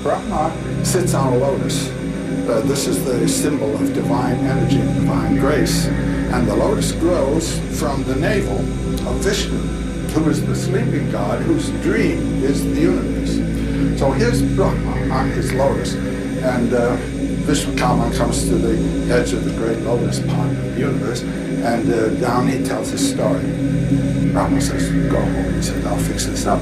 Brahma sits on a lotus. This is the symbol of divine energy and divine grace. And the lotus grows from the navel of Vishnu, who is the sleeping god, whose dream is the universe. So here's Brahma on his lotus, and Vishwakarma comes to the edge of the great lotus pond of the universe, and down he tells his story. Brahma says, go home. He says, I'll fix this up.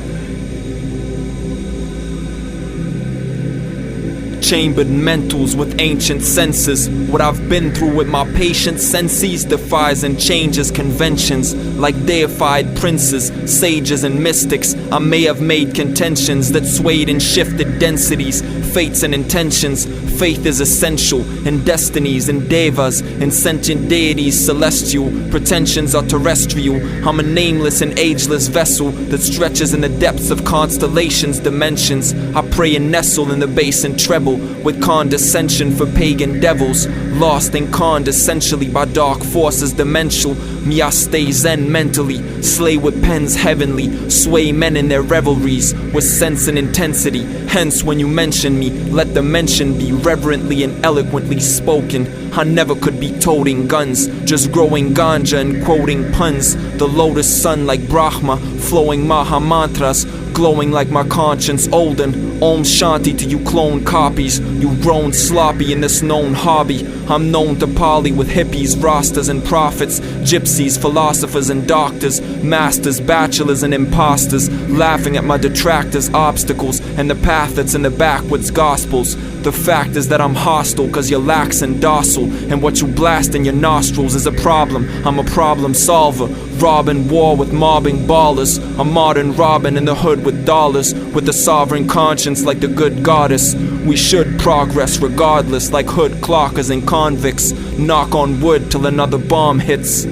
Chambered mentals with ancient senses. What I've been through with my patient senses defies and changes conventions. Like deified princes, sages and mystics, I may have made contentions that swayed and shifted densities, fates and intentions. Faith is essential in destinies and devas, in sentient deities celestial. Pretensions are terrestrial. I'm a nameless and ageless vessel that stretches in the depths of constellations, dimensions. I pray and nestle in the bass and treble with condescension for pagan devils, lost incandescentially by dark forces demental. Me, I stay zen mentally, slay with pens heavenly, sway men in their revelries with sense and intensity. Hence when you mention me, let the mention be reverently and eloquently spoken. I never could be toting guns, just growing ganja and quoting puns. The lotus sun like Brahma, flowing Maha mantras, glowing like my conscience olden. Om Shanti to you clone copies. You grown sloppy in this known hobby. I'm known to parley with hippies, rastas and prophets, gypsies, philosophers and doctors, masters, bachelors and imposters, laughing at my detractors, obstacles, and the path that's in the backwoods gospels. The fact is that I'm hostile cause you're lax and docile, and what you blast in your nostrils is a problem. I'm a problem solver, robbing war with mobbing ballers, a modern Robin in the hood with dollars, with a sovereign conscience like the good goddess. We should progress regardless, like hood clockers and convicts. Knock on wood till another bomb hits,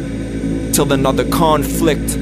till another conflict.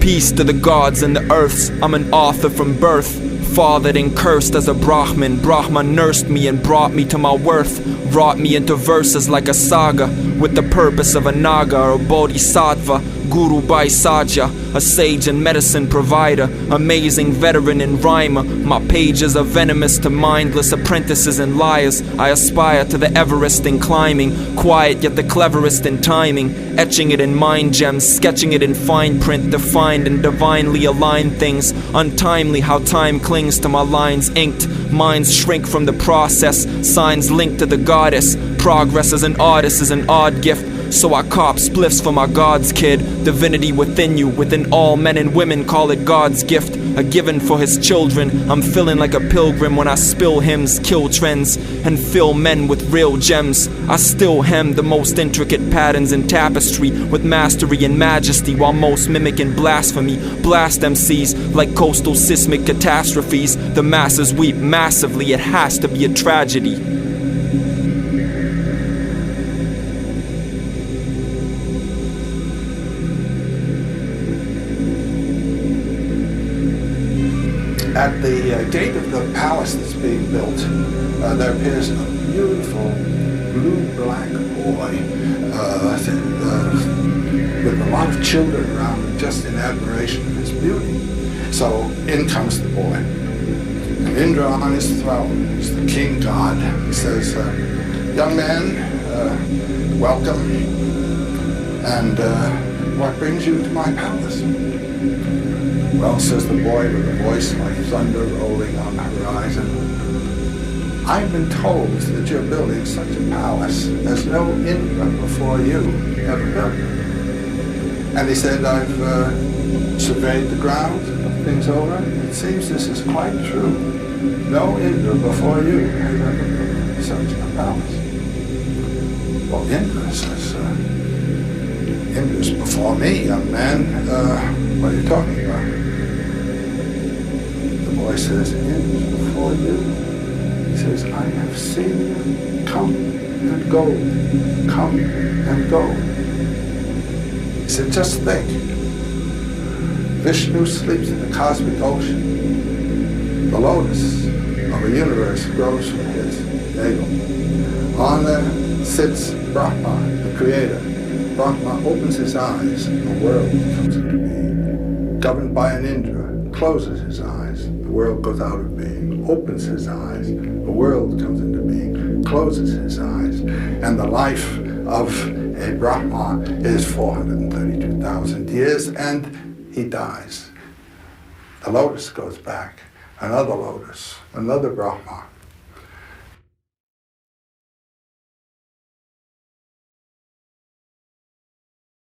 Peace to the gods and the earths. I'm an author from birth, fathered and cursed as a Brahmin. Brahma nursed me and brought me to my worth, wrought me into verses like a saga, with the purpose of a naga or bodhisattva. Guru by Satya, a sage and medicine provider, amazing veteran and rhymer. My pages are venomous to mindless apprentices and liars. I aspire to the Everest in climbing, quiet yet the cleverest in timing, etching it in mind gems, sketching it in fine print, defined and divinely aligned things. Untimely how time clings to my lines inked, minds shrink from the process, signs linked to the goddess. Progress as an artist is an odd gift, so I cop spliffs for my God's kid. Divinity within you, within all men and women, call it God's gift, a given for his children. I'm feeling like a pilgrim when I spill hymns, kill trends, and fill men with real gems. I still hem the most intricate patterns in tapestry with mastery and majesty, while most mimic in blasphemy. Blast MCs like coastal seismic catastrophes. The masses weep massively, it has to be a tragedy. At the gate of the palace that's being built, there appears a beautiful blue-black boy with a lot of children around him, just in admiration of his beauty. So in comes the boy. And Indra on his throne, he's the king god. He says, young man, welcome, and what brings you to my palace? Well, says the boy with a voice like thunder rolling on the horizon, I've been told that you're building such a palace as no Indra before you ever built. And he said, I've surveyed the ground, looked things over. It seems this is quite true. No Indra before you has ever built such a palace. Well, Indra says, Indra's before me, young man. What are you talking about? The boy says, Indra's before you. He says, I have seen them come and go, come and go. He said, just think. Vishnu sleeps in the cosmic ocean. The lotus of a universe grows from his navel. On there sits Brahma, the creator. Brahma opens his eyes, the world comes into being. Governed by an Indra, closes his eyes, the world goes out of being. Opens his eyes, the world comes into being. Closes his eyes, and the life of a Brahma is 432,000 years, and he dies. The lotus goes back, another lotus, another Brahma,